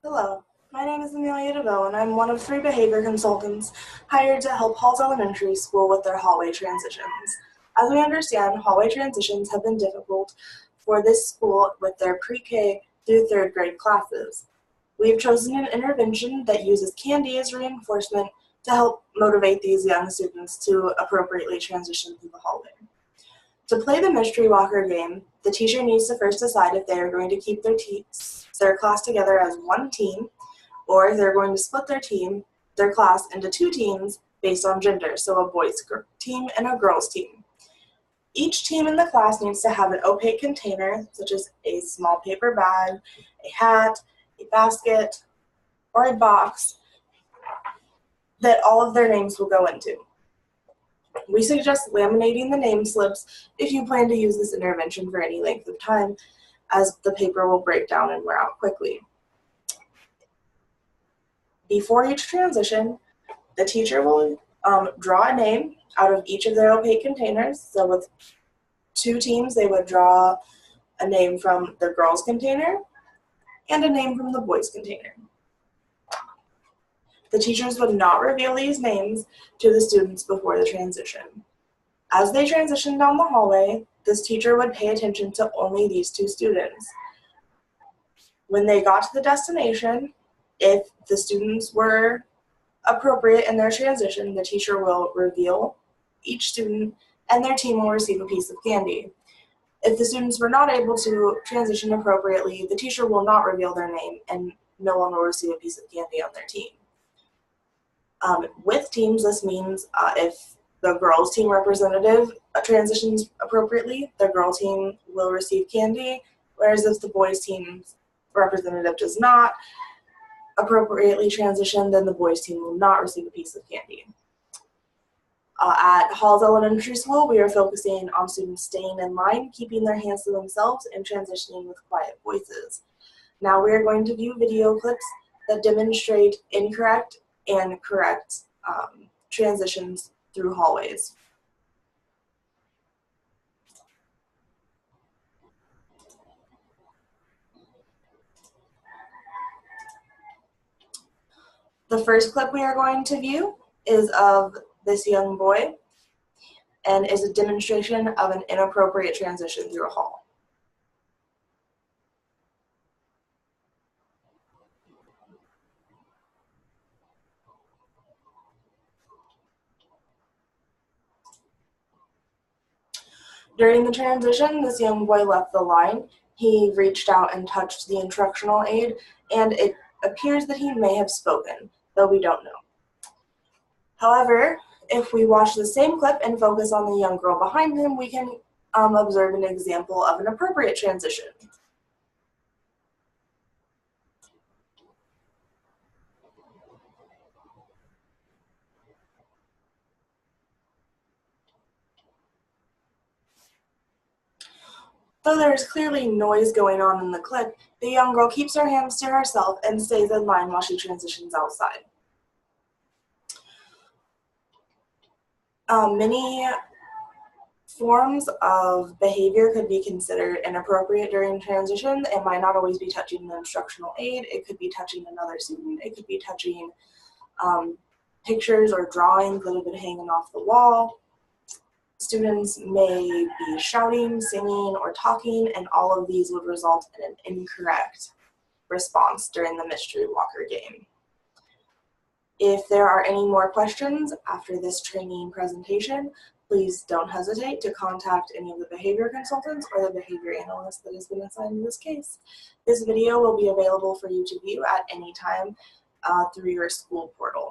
Hello, my name is Amelia DeVaux, and I'm one of 3 behavior consultants hired to help Halls Elementary School with their hallway transitions. As we understand, hallway transitions have been difficult for this school with their pre-K through 3rd grade classes. We have chosen an intervention that uses candy as reinforcement to help motivate these young students to appropriately transition through the hallway. To play the mystery walker game, the teacher needs to first decide if they are going to keep their class together as one team, or if they're going to split their class into 2 teams based on gender, so a boys team and a girls team. Each team in the class needs to have an opaque container, such as a small paper bag, a hat, a basket, or a box that all of their names will go into. We suggest laminating the name slips if you plan to use this intervention for any length of time, as the paper will break down and wear out quickly. Before each transition, the teacher will draw a name out of each of their opaque containers. So with 2 teams, they would draw a name from the girls' container and a name from the boys' container. The teachers would not reveal these names to the students before the transition. As they transitioned down the hallway, this teacher would pay attention to only these 2 students. When they got to the destination, if the students were appropriate in their transition, the teacher will reveal each student and their team will receive a piece of candy. If the students were not able to transition appropriately, the teacher will not reveal their name and no one will receive a piece of candy on their team. With teams, this means if the girls' team representative transitions appropriately, the girl team will receive candy, whereas if the boys' team's representative does not appropriately transition, then the boys' team will not receive a piece of candy. At Halls Elementary School, we are focusing on students staying in line, keeping their hands to themselves, and transitioning with quiet voices. Now we are going to view video clips that demonstrate incorrect and correct transitions through hallways. The first clip we are going to view is of this young boy and is a demonstration of an inappropriate transition through a hall. During the transition, this young boy left the line. He reached out and touched the instructional aide, and it appears that he may have spoken, though we don't know. However, if we watch the same clip and focus on the young girl behind him, we can observe an example of an appropriate transition. Though there is clearly noise going on in the clip, the young girl keeps her hands to herself and stays in line while she transitions outside. Many forms of behavior could be considered inappropriate during transition. It might not always be touching an instructional aide. It could be touching another student. It could be touching pictures or drawings that have been hanging off the wall. Students may be shouting, singing, or talking, and all of these would result in an incorrect response during the mystery walker game. If there are any more questions after this training presentation, please don't hesitate to contact any of the behavior consultants or the behavior analyst that has been assigned to this case. This video will be available for you to view at any time through your school portal.